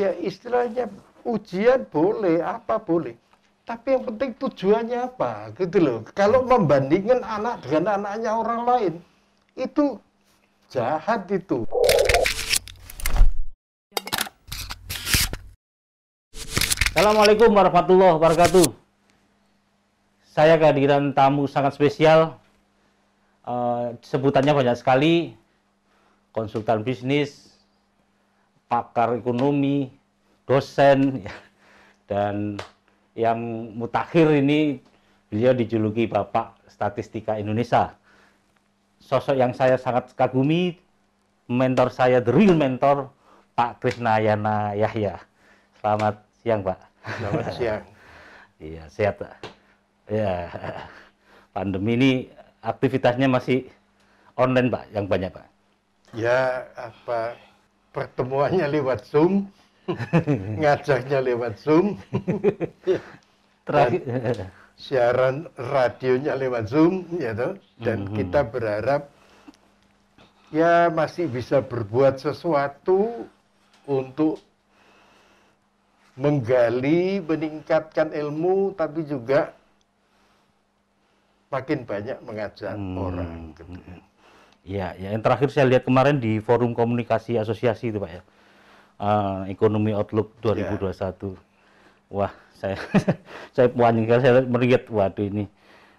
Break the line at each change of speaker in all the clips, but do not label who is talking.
Ya istilahnya ujian boleh, apa boleh. Tapi yang penting tujuannya apa, gitu loh. Kalau membandingkan anak dengan anaknya orang lain, itu jahat itu.
Assalamualaikum warahmatullahi wabarakatuh. Saya kehadiran tamu sangat spesial. Sebutannya banyak sekali. Konsultan bisnis, pakar ekonomi, dosen, dan yang mutakhir ini beliau dijuluki Bapak Statistika Indonesia. Sosok yang saya sangat kagumi, mentor saya, the real mentor, Pak Krisnayana Yahya. Selamat siang, Pak.
Selamat siang.
Iya, sehat, Pak. Ya, pandemi ini aktivitasnya masih online, Pak, yang banyak, Pak.
Ya, apa pertemuannya lewat Zoom, ngajaknya lewat Zoom, dan
Terakhir,
siaran radionya lewat Zoom, ya toh. Dan kita berharap ya masih bisa berbuat sesuatu untuk menggali, meningkatkan ilmu, tapi juga makin banyak mengajak orang. Gitu.
ya, yang terakhir saya lihat kemarin di forum komunikasi asosiasi itu, Pak, ya. Ekonomi Outlook 2021. Wah, saya saya puas, saya melihat, waduh, ini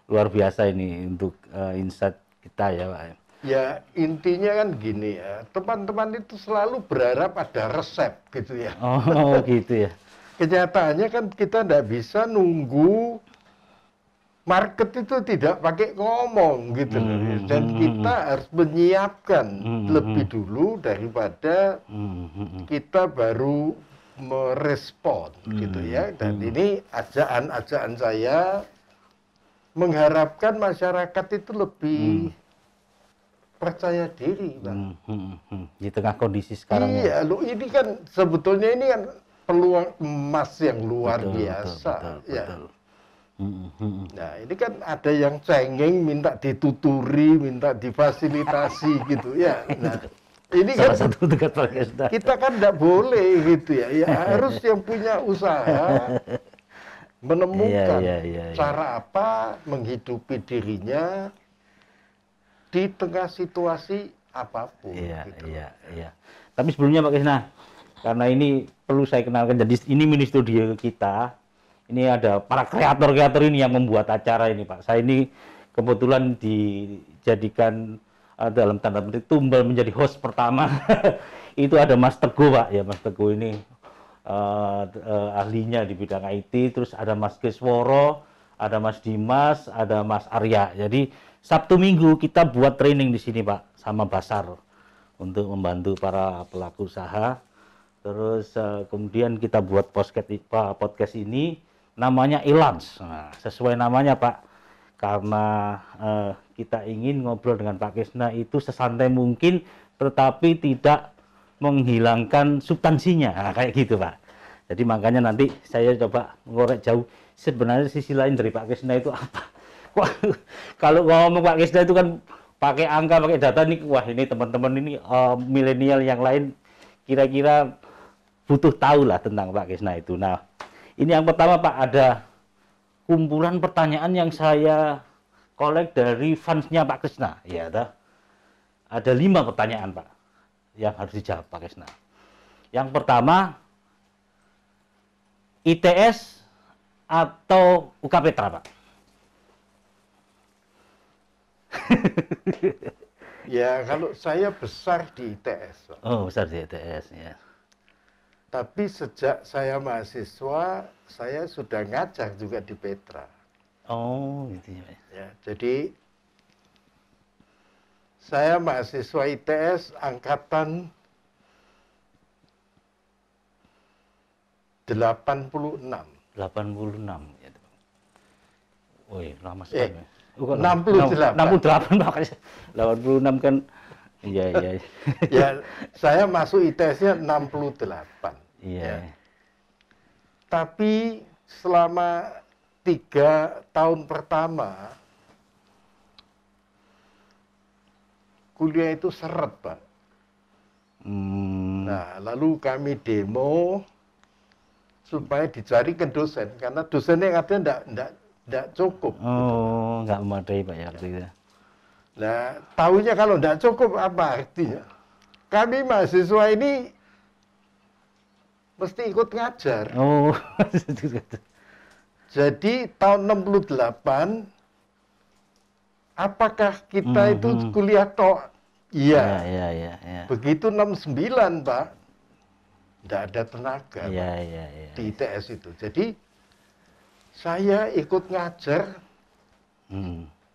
luar biasa ini untuk insight kita ya, Pak.
Ya intinya kan gini ya, teman-teman itu selalu berharap ada resep gitu ya.
Oh, gitu ya.
Kenyataannya kan kita tidak bisa nunggu market itu tidak pakai ngomong gitu loh. Dan kita harus menyiapkan lebih dulu daripada kita baru merespon gitu ya. Dan ini ajaan-ajaan saya mengharapkan masyarakat itu lebih percaya diri, Bang.
Di tengah kondisi sekarang ya.
Iya, lo ini kan sebetulnya ini kan peluang emas yang luar
Betul,
biasa.
betul,
Ya.
betul.
Nah, ini kan ada yang cengeng minta dituturi, minta difasilitasi gitu ya. Nah, ini
Salah
kan
satu tugas Pak Kesda.
kita kan tidak boleh gitu ya. Ya harus yang punya usaha menemukan
Iya.
cara apa menghidupi dirinya di tengah situasi apapun.
Iya,
Gitu.
iya. Tapi sebelumnya Pak Krisna, karena ini perlu saya kenalkan, jadi ini mini studio kita. Ini ada para kreator-kreator ini yang membuat acara ini, Pak. Saya ini kebetulan dijadikan dalam tanda petik tumbal menjadi host pertama. Itu ada Mas Teguh, Pak. Ya, Mas Teguh ini ahlinya di bidang IT. Terus ada Mas Kisworo, ada Mas Dimas, ada Mas Arya. Jadi Sabtu Minggu kita buat training di sini, Pak, sama Basar untuk membantu para pelaku usaha. Terus kemudian kita buat podcast ini namanya e-lunch. Nah, sesuai namanya, Pak, karena kita ingin ngobrol dengan Pak Krisna itu sesantai mungkin, tetapi tidak menghilangkan substansinya. Nah, kayak gitu, Pak. Jadi makanya nanti saya coba ngorek jauh sebenarnya sisi lain dari Pak Krisna itu apa. Wah, kalau ngomong Pak Krisna itu kan pakai angka, pakai data nih, wah ini teman-teman ini milenial yang lain kira-kira butuh tahu lah tentang Pak Krisna itu. Nah, ini yang pertama, Pak, ada kumpulan pertanyaan yang saya kolek dari fansnya Pak Krisna. Ya, ada 5 pertanyaan, Pak, yang harus dijawab Pak Krisna. Yang pertama, ITS atau UKPetra, Pak?
Ya, kalau saya besar di ITS, Pak.
Oh, besar di ITS, ya.
Tapi sejak saya mahasiswa, saya sudah ngajar juga di Petra.
Oh, gitu ya.
Ya, jadi saya mahasiswa ITS angkatan 86.
86 ya. Woi, lama sekali.
68.
68 makanya 86 kan. Iya.
Ya, saya masuk ITS-nya 68.
Iya.
Ya. Tapi selama 3 tahun pertama kuliah itu seret, Pak. Nah, lalu kami demo supaya dicarikan dosen, karena dosen yang ada enggak cukup.
Oh, nggak memadai Pak ya waktu itu.
Nah, tahunya kalau enggak cukup apa artinya? Kami mahasiswa ini mesti ikut ngajar.
Oh,
Jadi tahun 68, apakah kita itu kuliah tok?
ya,
Iya.
ya, ya, ya.
Begitu 69, Pak, enggak ada tenaga
Ya,
Pak,
ya, ya.
di ITS itu. Jadi saya ikut ngajar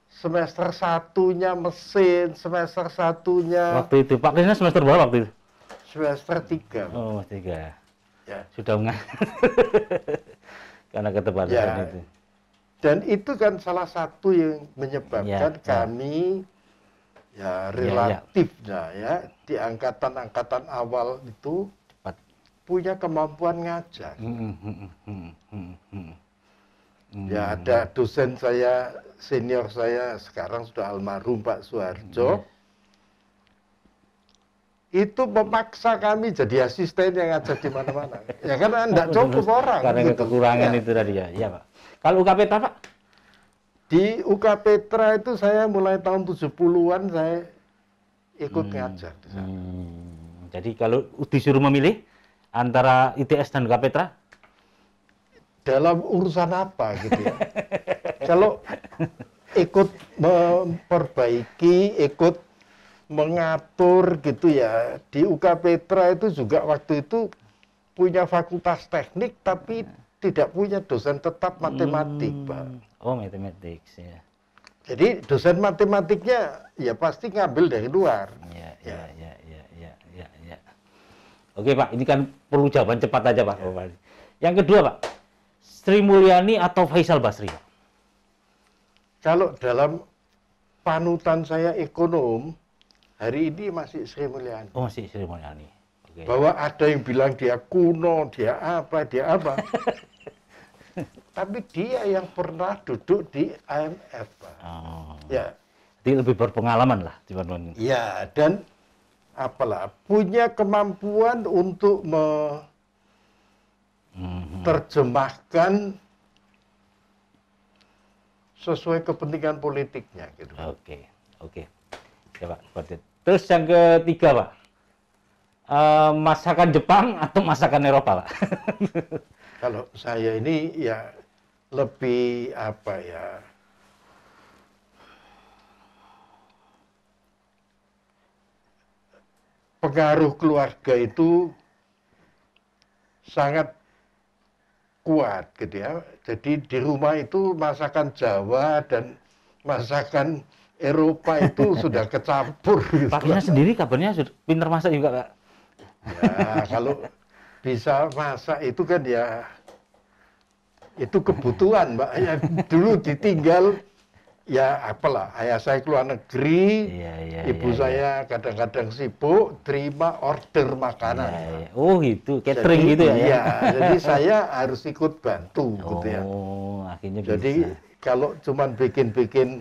semester satunya mesin, semester satunya
Waktu itu Pak Krisna semester berapa waktu itu?
semester 3. Pak.
Oh, 3.
Ya.
Sudah karena keterbatasan
Ya.
itu.
Dan itu kan salah satu yang menyebabkan
Ya, ya.
kami ya relatifnya ya di angkatan-angkatan awal itu
Cepat.
punya kemampuan ngajar. Ya ada dosen saya, senior saya sekarang sudah almarhum Pak Suharjo. Itu memaksa kami jadi asisten yang ngajar di mana-mana. Ya karena enggak cukup orang.
Karena
gitu.
kekurangan
Ya.
itu tadi ya. Iya, Pak. Kalau UKPTA, Pak?
Di UK Petra itu saya mulai tahun 70-an saya ikut ngajar di sana.
Jadi kalau disuruh memilih antara ITS dan UKPTA?
Dalam urusan apa gitu ya. Kalau ikut memperbaiki, ikut mengatur gitu ya. Di UK Petra itu juga waktu itu punya fakultas teknik tapi tidak punya dosen tetap matematik, Pak.
Oh, matematik ya.
Jadi dosen matematiknya ya pasti ngambil dari luar.
Ya, ya, ya, ya, ya, ya, ya. Oke, Pak, ini kan perlu jawaban cepat aja, Pak. Ya. Yang kedua, Pak, Sri Mulyani atau Faisal Basri? Pak?
Kalau dalam panutan saya ekonom, hari ini masih Sri Mulyani.
Oh, masih Sri Mulyani. Oke.
Bahwa ada yang bilang dia kuno, dia apa. Tapi dia yang pernah duduk di IMF, Pak.
Oh.
Ya.
Jadi lebih berpengalaman lah dibanding.
Ya, dan apalah punya kemampuan untuk terjemahkan sesuai kepentingan politiknya gitu.
Oke, oke. Ya, Pak. Terus yang ketiga, Pak. Masakan Jepang atau masakan Eropa, Pak?
Kalau saya ini ya lebih apa ya? Pengaruh keluarga itu sangat kuat gitu ya. Jadi di rumah itu masakan Jawa dan masakan Eropa itu sudah kecampur. Gitu.
Pak Krisna sendiri kabarnya sudah pintar masak juga, Pak.
Ya kalau bisa masak itu kan ya itu kebutuhan, Mbak. Ya, dulu ditinggal ya apalah, ayah saya keluar negeri, ibu saya kadang-kadang sibuk terima order makanan.
Oh gitu, catering
jadi,
gitu ya?
Iya, jadi saya harus ikut bantu gitu ya.
Oh, akhirnya
jadi
bisa.
kalau cuman bikin-bikin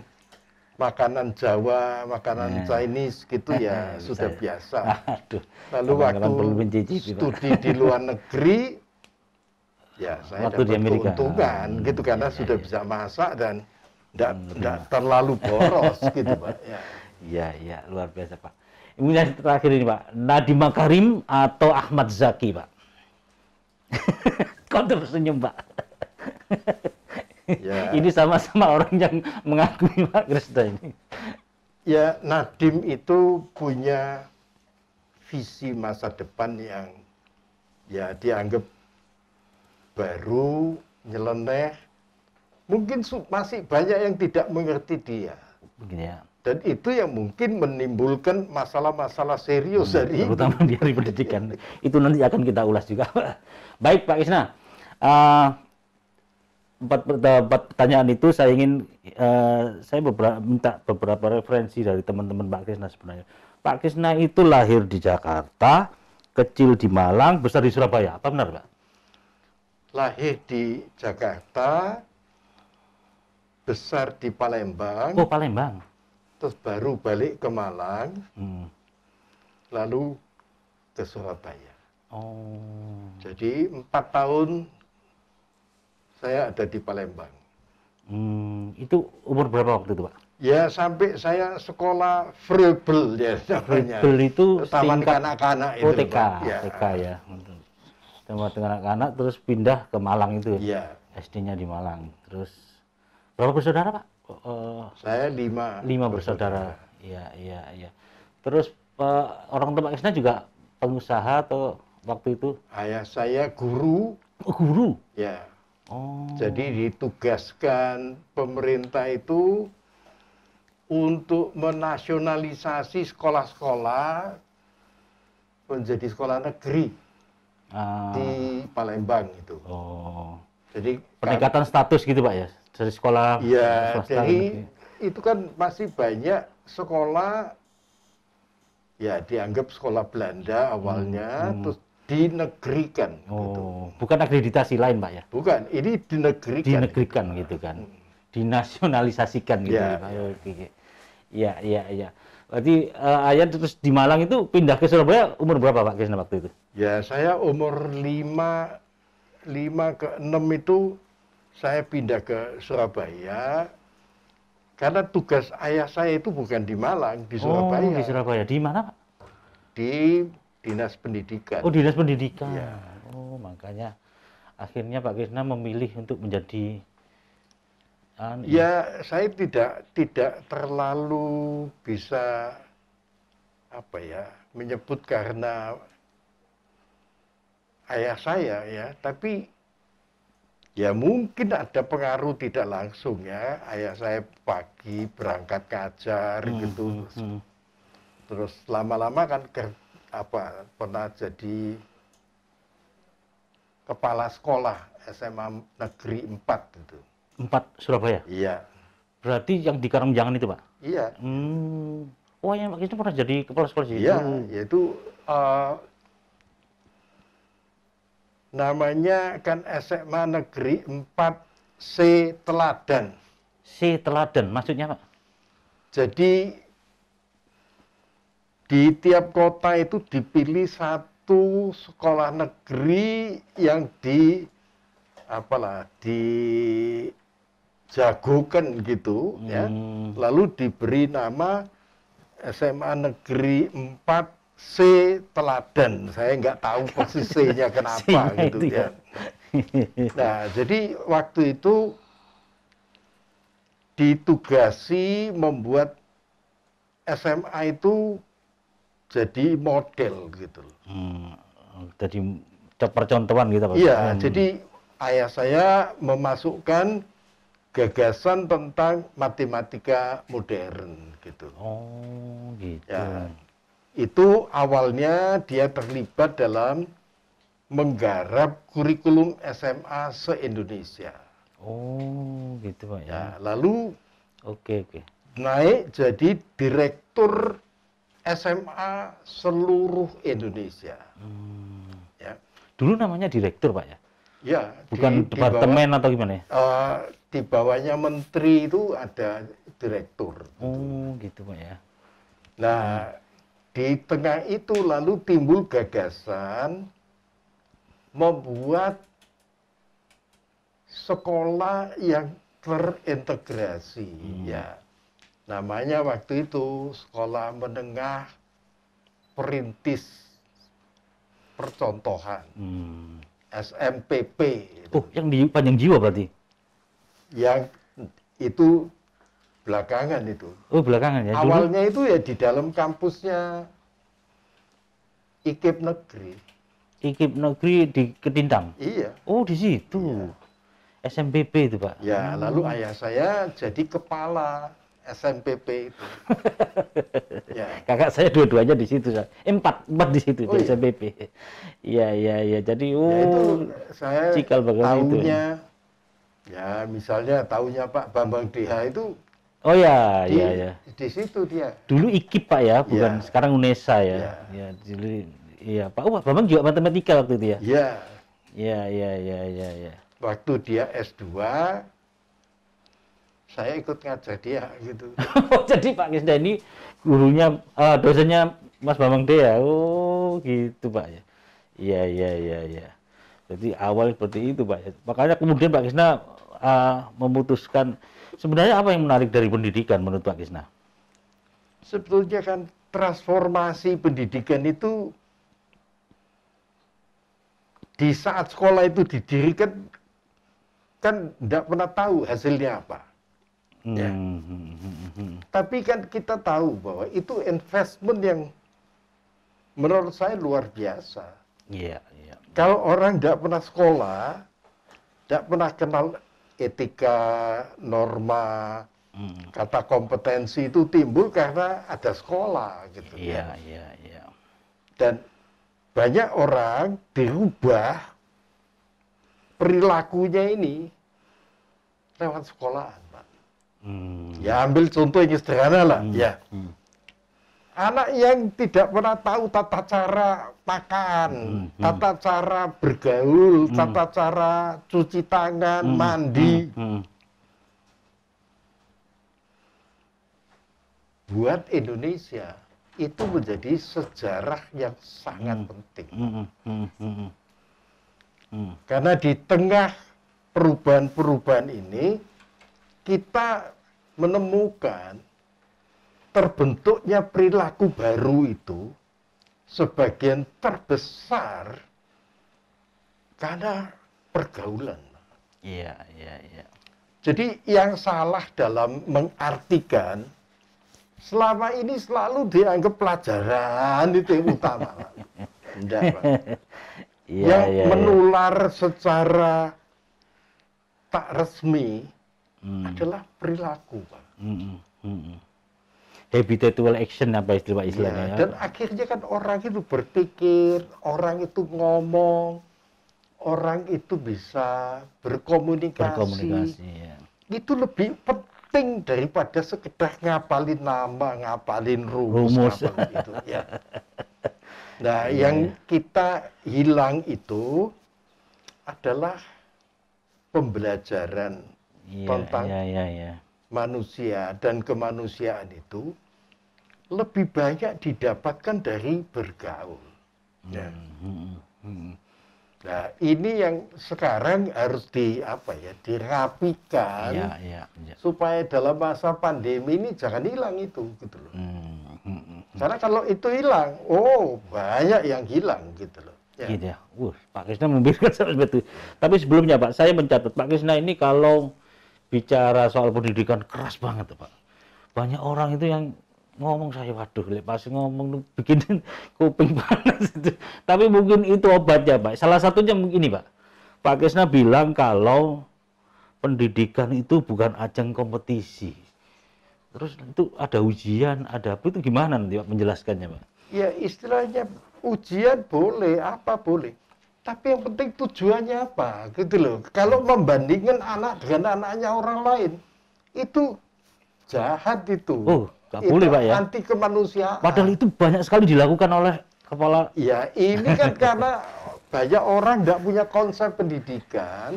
makanan Jawa, makanan Chinese gitu ya sudah biasa.
Aduh,
lalu waktu studi di luar negeri, ya saya dapat keuntungan gitu karena sudah bisa masak dan tidak terlalu boros gitu, Pak.
Iya, iya, luar biasa, Pak. Kemudian terakhir ini, Pak, Nadiem Makarim atau Ahmad Zaki, Pak? Kok tersenyum, Pak? Ya. Ini sama-sama orang yang mengakui Pak Krisna ini.
Ya, Nadiem itu punya visi masa depan yang ya dianggap baru, nyeleneh. Mungkin masih banyak yang tidak mengerti dia.
Ya.
Dan itu yang mungkin menimbulkan masalah-masalah serius
terutama di hari pendidikan. Itu nanti akan kita ulas juga. Baik, Pak Krisna. Empat pertanyaan itu saya ingin saya minta beberapa referensi dari teman-teman Pak Krisna sebenarnya. Pak Krisna itu lahir di Jakarta, kecil di Malang, besar di Surabaya. Apa benar, Pak?
Lahir di Jakarta, besar di Palembang.
Oh, Palembang.
Terus baru balik ke Malang. Lalu ke Surabaya.
Oh.
Jadi 4 tahun saya ada di Palembang.
Itu umur berapa waktu itu, Pak?
Ya sampai saya sekolah verbal ya namanya.
Verbal itu
Taman
tingkat
kanak-kanak
oh,
itu.
TK,
Pak. Ya.
TK ya. Taman kanak-kanak terus pindah ke Malang itu.
Iya.
SD-nya di Malang. Terus berapa bersaudara, Pak?
Saya 5
bersaudara. Iya, iya, iya. Terus orang tua Pak Krisna juga pengusaha atau waktu itu?
Ayah saya guru.
Oh, guru.
Ya.
Oh.
Jadi ditugaskan pemerintah itu untuk menasionalisasi sekolah-sekolah menjadi sekolah negeri di Palembang itu.
Oh.
Jadi
Peningkatan status gitu, Pak ya? Dari sekolah
ya,
swasta
jadi
negeri.
itu kan masih banyak sekolah ya dianggap sekolah Belanda awalnya, terus dinegerikan. Gitu.
Oh, bukan akreditasi lain, Pak ya?
Bukan, ini dinegerikan.
Dinegerikan gitu kan, dinasionalisasikan gitu.
Ya,
Pak. Oke. Iya, iya, iya. Berarti ayah terus di Malang itu pindah ke Surabaya umur berapa, Pak Krisna waktu itu?
Ya, saya umur 5 ke 6 itu saya pindah ke Surabaya karena tugas ayah saya itu bukan di Malang, di Surabaya.
Oh, di Surabaya. Di mana, Pak?
Di Dinas Pendidikan.
Oh, Dinas Pendidikan.
Ya.
Oh, makanya akhirnya Pak Krisna memilih untuk menjadi
ya, saya tidak terlalu bisa apa ya, menyebut karena ayah saya ya, tapi ya mungkin ada pengaruh tidak langsung ya. Ayah saya pagi berangkat ngajar gitu. Terus lama-lama kan pernah jadi kepala sekolah SMA Negeri 4 itu.
4 Surabaya?
Iya.
Berarti yang di Karangjangan itu, Pak?
Iya.
Oh, yang Pak Krisna pernah jadi kepala sekolah situ?
Iya, yaitu namanya kan SMA Negeri 4 C Teladan.
C Teladan, maksudnya, Pak?
Jadi di tiap kota itu dipilih satu sekolah negeri yang dijagokan gitu ya. Lalu diberi nama SMA Negeri 4 C Teladan. Saya nggak tahu posisinya kenapa gitu ya. Nah, jadi waktu itu ditugasi membuat SMA itu jadi model gitu.
Jadi percontohan gitu, Pak?
Iya, jadi ayah saya memasukkan gagasan tentang matematika modern gitu.
Oh, gitu.
Ya, itu awalnya dia terlibat dalam menggarap kurikulum SMA se-Indonesia.
Oh, gitu, Pak ya.
Ya, lalu
Oke.
naik jadi direktur SMA seluruh Indonesia. Ya.
Dulu namanya direktur, Pak ya?
Ya,
Bukan departemen atau gimana ya?
Di bawahnya menteri itu ada direktur.
Oh, gitu, Pak ya.
Nah, di tengah itu lalu timbul gagasan membuat sekolah yang terintegrasi ya. Namanya waktu itu Sekolah Menengah Perintis Percontohan. SMPP.
Oh, yang di Panjang Jiwa berarti?
Yang itu belakangan itu.
Oh, belakangan ya?
Awalnya itu ya di dalam kampusnya IKIP Negeri.
IKIP Negeri di Ketintang?
Iya.
Oh, di situ. Iya. SMPP itu, Pak?
Ya, lalu ayah saya jadi kepala SMPP itu.
Ya. Kakak saya dua-duanya di situ. Empat di situ, di SMPP. Iya. Jadi,
ya, itu saya
cikal
tahunya, ya misalnya tahunya Pak Bambang DH itu.
Oh ya, iya.
Di situ dia.
Dulu IKIP, Pak ya, bukan sekarang UNESA ya. Iya, Pak. Wah, Bambang juga matematika waktu itu ya? Iya.
Waktu dia S2, saya ikut ngajar dia gitu.
Jadi Pak Krisna ini gurunya, dosennya Mas Bambang D ya? Oh, Oh, gitu Pak ya. Iya, iya, iya, iya. Jadi awal seperti itu Pak ya. Makanya kemudian Pak Kisna memutuskan, sebenarnya apa yang menarik dari pendidikan menurut Pak Kisna?
Sebetulnya kan transformasi pendidikan itu di saat sekolah itu didirikan kan tidak pernah tahu hasilnya apa. Ya. Tapi kan kita tahu bahwa itu investment yang menurut saya luar biasa.
Iya, iya.
Kalau orang tidak pernah sekolah, tidak pernah kenal etika, norma, kata kompetensi itu timbul karena ada sekolah gitu.
Iya, iya, iya.
Dan banyak orang dirubah perilakunya ini lewat sekolahan, Pak. Ya ambil contoh yang sederhana lah, ya. Anak yang tidak pernah tahu tata cara makan, tata cara bergaul, tata cara cuci tangan, mandi. Buat Indonesia itu menjadi sejarah yang sangat penting. Karena di tengah perubahan-perubahan ini, kita menemukan terbentuknya perilaku baru itu sebagian terbesar karena pergaulan.
Iya, iya, iya.
Jadi yang salah dalam mengartikan selama ini selalu dianggap pelajaran itu yang utama. Tidak, Pak. Yang menular secara tak resmi adalah perilaku, Pak.
Habitual action apa istilahnya?
Ya, dan akhirnya kan orang itu berpikir, orang itu ngomong, orang itu bisa berkomunikasi.
Ya.
Itu lebih penting daripada sekedar ngapalin nama, ngapalin rumus. Ngapalin itu. Ya. Nah, yang kita hilang itu adalah pembelajaran tentang manusia dan kemanusiaan itu lebih banyak didapatkan dari bergaul. Ya. Nah, ini yang sekarang harus dirapikan supaya dalam masa pandemi ini jangan hilang itu, gitu loh. Karena kalau itu hilang, banyak yang hilang, gitu loh. Ya.
Gitu ya. Pak Krisna memberikan betul. Tapi sebelumnya Pak, saya mencatat Pak Krisna ini kalau bicara soal pendidikan keras banget Pak. Banyak orang itu yang ngomong, saya waduh, pas ngomong bikin kuping panas itu. Tapi mungkin itu obatnya Pak. Salah satunya ini Pak. Pak Krisna bilang kalau pendidikan itu bukan ajang kompetisi. Terus itu ada ujian, ada apa, itu gimana nanti Pak menjelaskannya Pak?
Ya istilahnya ujian boleh, apa boleh. Tapi yang penting tujuannya apa, gitu loh. Kalau membandingkan anak dengan anaknya orang lain, itu jahat itu.
Nggak boleh Pak ya?
Anti kemanusiaan.
Padahal itu banyak sekali dilakukan oleh kepala.
Ya ini kan karena banyak orang nggak punya konsep pendidikan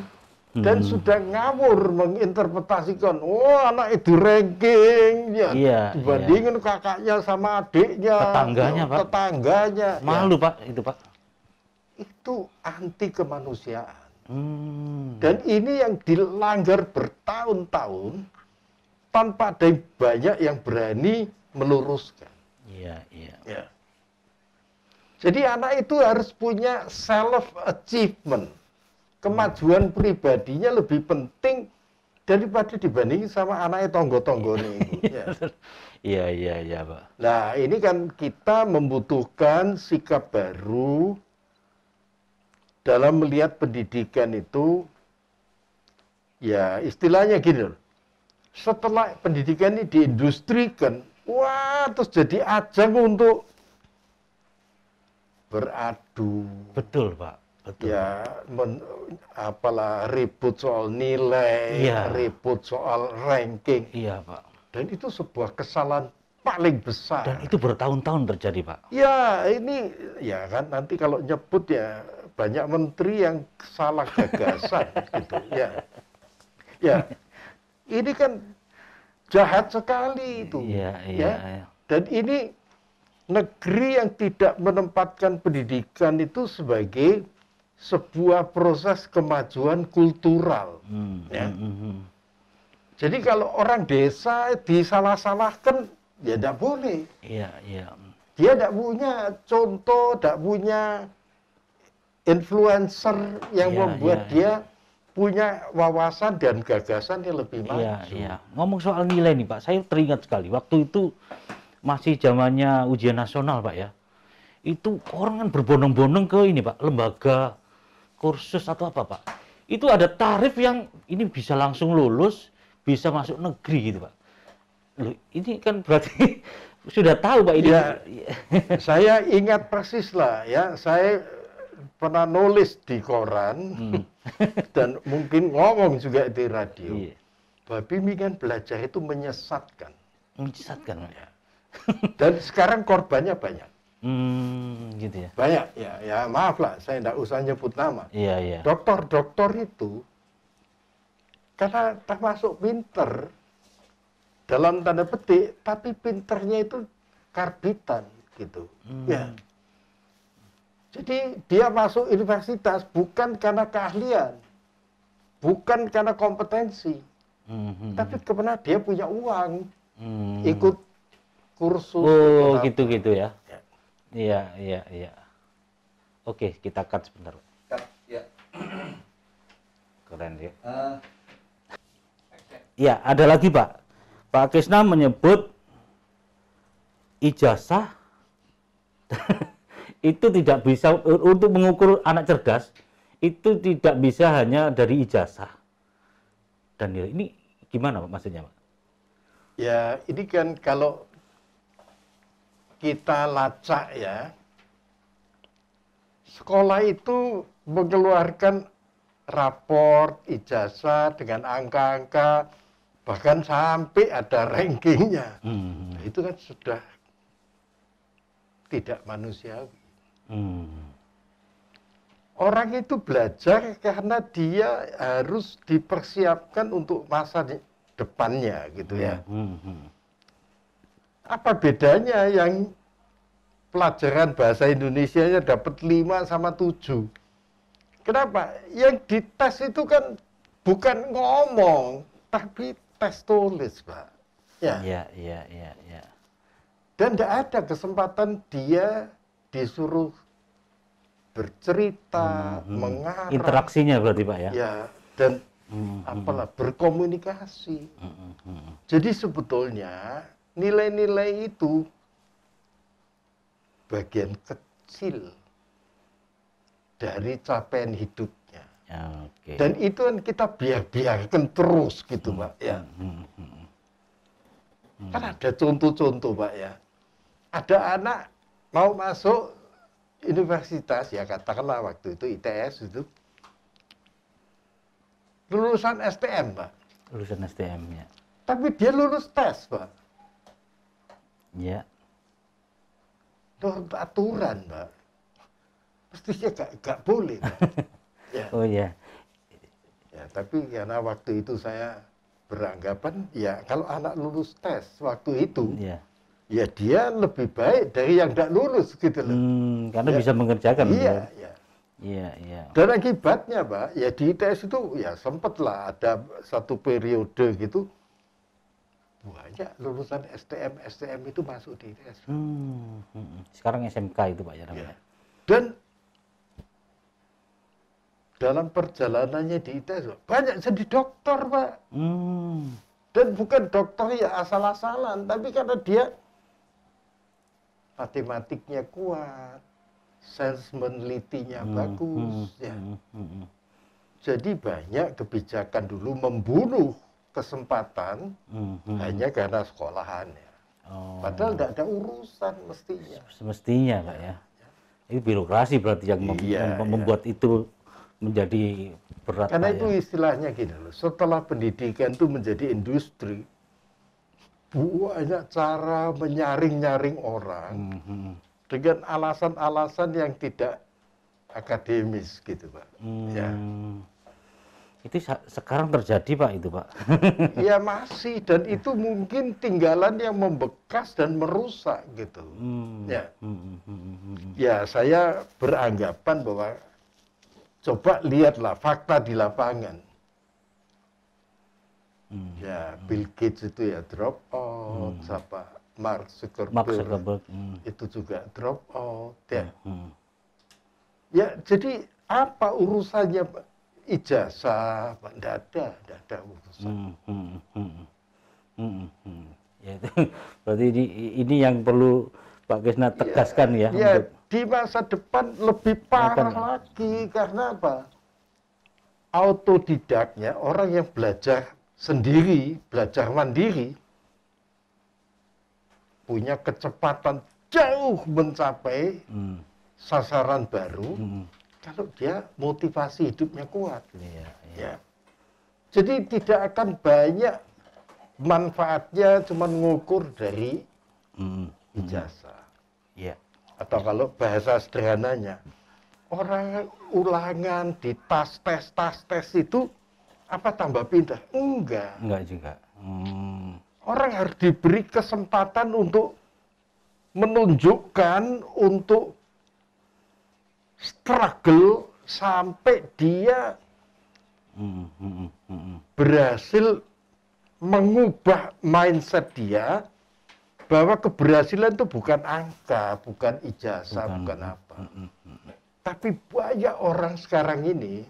dan sudah ngawur menginterpretasikan, anak itu ranking, dibandingin kakaknya sama adiknya,
tetangganya Pak.
Tetangganya.
Malu Pak itu Pak.
Itu anti kemanusiaan. Dan ini yang dilanggar bertahun-tahun tanpa ada banyak yang berani meluruskan.
Iya.
Ya. Jadi anak itu harus punya self-achievement. Kemajuan pribadinya lebih penting daripada dibandingin sama anaknya tonggo-tonggo nih.
Iya Pak.
Nah ini kan kita membutuhkan sikap baru dalam melihat pendidikan itu, ya istilahnya gini loh, setelah pendidikan ini diindustrikan, terus jadi ajang untuk beradu.
Betul Pak, betul.
Ya, apalah ribut soal nilai, ribut soal ranking.
Iya Pak.
Dan itu sebuah kesalahan paling besar.
Dan itu bertahun-tahun terjadi Pak.
Ya, ini ya kan nanti kalau nyebut ya banyak menteri yang salah gagasan gitu ya. Ya. Ini kan jahat sekali itu.
Iya.
Dan ini negeri yang tidak menempatkan pendidikan itu sebagai sebuah proses kemajuan kultural. Ya. Jadi kalau orang desa disalah-salahkan, ya tidak boleh.
Iya, iya.
Dia tidak punya contoh, tidak punya influencer yang
Iya,
membuat
iya,
dia punya wawasan dan gagasan yang lebih
Iya,
maju.
iya. Ngomong soal nilai nih Pak, saya teringat sekali. Waktu itu masih zamannya ujian nasional Pak ya. Itu orang kan berbondong-bondong ke ini Pak, lembaga kursus atau apa Pak. Itu ada tarif yang ini bisa langsung lulus, bisa masuk negeri gitu Pak. Loh, ini kan berarti sudah tahu Pak ini.
Ya, saya ingat persis lah ya, saya pernah nulis di koran dan mungkin ngomong juga di radio.
Iya.
Bahwa bimbingan belajar itu menyesatkan.
Menyesatkan Pak.
Ya. Dan sekarang korbannya banyak.
Gitu ya.
Banyak, ya maaf lah, saya tidak usah nyebut nama.
Iya, iya.
Dokter-dokter itu, karena termasuk pinter, dalam tanda petik, tapi pinternya itu karbitan, gitu. Ya. Jadi dia masuk universitas bukan karena keahlian, bukan karena kompetensi, tapi karena dia punya uang, ikut kursus.
Oh,
ikut
gitu-gitu ya.
Ya.
Iya, iya, iya. Oke, kita cut sebentar.
Ya.
Keren ya. Ya, ada lagi Pak. Pak Krisna menyebut ijazah itu tidak bisa untuk mengukur anak cerdas, itu tidak bisa hanya dari ijazah. Dan ini gimana Pak maksudnya Pak?
Ya, ini kan kalau kita lacak ya, sekolah itu mengeluarkan raport, ijazah dengan angka-angka, bahkan sampai ada rankingnya. Nah, itu kan sudah tidak manusiawi. Orang itu belajar karena dia harus dipersiapkan untuk masa depannya gitu ya. Apa bedanya yang pelajaran bahasa Indonesianya dapat 5 sama 7? Kenapa? Yang dites itu kan bukan ngomong, tapi tes tulis, Pak. Ya.
Iya.
Dan tidak ada kesempatan dia disuruh bercerita, mengarang.
Interaksinya berarti Pak ya?
Ya, dan apalah berkomunikasi. Jadi sebetulnya nilai-nilai itu bagian kecil dari capaian hidupnya.
Oke.
Dan itu kan kita biarkan terus gitu, Pak. Ya. Kan ada contoh-contoh, Pak ya. Ada anak mau masuk universitas, ya katakanlah waktu itu ITS itu, lulusan STM, Pak.
Lulusan STM ya.
Tapi dia lulus tes, Pak.
Ya.
Itu aturan, Pak. Mestinya gak boleh, Pak. Ya.
Oh ya.
Ya, tapi karena waktu itu saya beranggapan, ya kalau anak lulus tes waktu itu,
Ya.
ya dia lebih baik dari yang tidak lulus gitu loh.
Karena
Ya.
bisa mengerjakan.
Iya, ya.
Iya.
Dan akibatnya, Pak, ya di ITS itu ya sempatlah ada satu periode gitu, banyak lulusan STM itu masuk di ITS.
Sekarang SMK itu Pak ya namanya.
Ya. Dan dalam perjalanannya di ITS banyak jadi dokter, Pak. Dan bukan dokter ya asal-asalan, tapi karena dia matematiknya kuat, sains menelitinya bagus, ya. Jadi banyak kebijakan dulu membunuh kesempatan hanya karena sekolahannya. Padahal tidak ada urusan mestinya.
Semestinya Pak ya. Itu birokrasi berarti yang membuat itu menjadi berat.
Karena
Pak,
itu istilahnya gini loh, setelah pendidikan itu menjadi industri, banyak cara menyaring-nyaring orang dengan alasan-alasan yang tidak akademis gitu, Pak. Ya.
itu sekarang terjadi Pak itu Pak.
Ya masih, dan itu mungkin tinggalan yang membekas dan merusak gitu. Ya. Ya, saya beranggapan bahwa coba lihatlah fakta di lapangan. Ya, Bill Gates itu ya drop out, siapa Mark Zuckerberg itu juga drop out. Ya. Ya, jadi apa urusannya Pak? Ijazah, Pak? Nggak ada urusan.
Ya, itu berarti ini yang perlu Pak Krisna tegaskan ya.
Ya, di masa depan lebih parah lagi karena apa? Autodidaknya orang yang belajar sendiri, belajar mandiri, punya kecepatan jauh mencapai sasaran baru. Kalau dia motivasi hidupnya kuat. Ya. Jadi tidak akan banyak manfaatnya cuma ngukur dari ijazah. Atau kalau bahasa sederhananya, orang ulangan di tes itu apa tambah pintar? Enggak
juga.
Orang harus diberi kesempatan untuk menunjukkan, untuk struggle sampai dia berhasil mengubah mindset dia bahwa keberhasilan itu bukan angka, bukan ijazah, bukan apa. Tapi banyak orang sekarang ini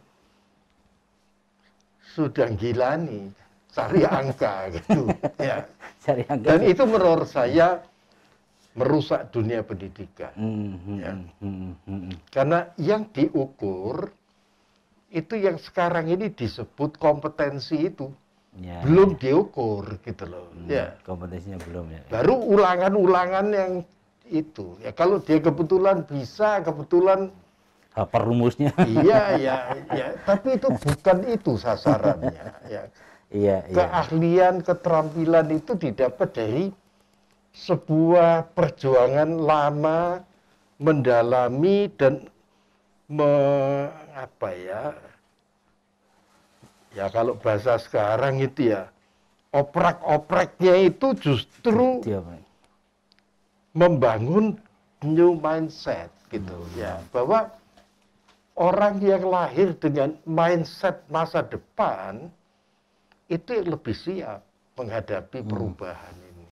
sudah gila nih cari angka gitu. Ya.
Cari angka.
Dan itu menurut saya merusak dunia pendidikan. Ya. Karena yang diukur itu yang sekarang ini disebut kompetensi itu belum diukur gitu loh. Ya.
Kompetensinya belum ya.
Baru ulangan-ulangan yang itu. Ya kalau dia kebetulan bisa, kebetulan
apa rumusnya?
Iya. Tapi itu bukan itu sasarannya. Ya. Keahlian, keterampilan itu didapat dari sebuah perjuangan lama mendalami dan ya kalau bahasa sekarang itu ya oprek-opreknya itu justru membangun new mindset gitu ya, bahwa orang yang lahir dengan mindset masa depan itu lebih siap menghadapi perubahan ini.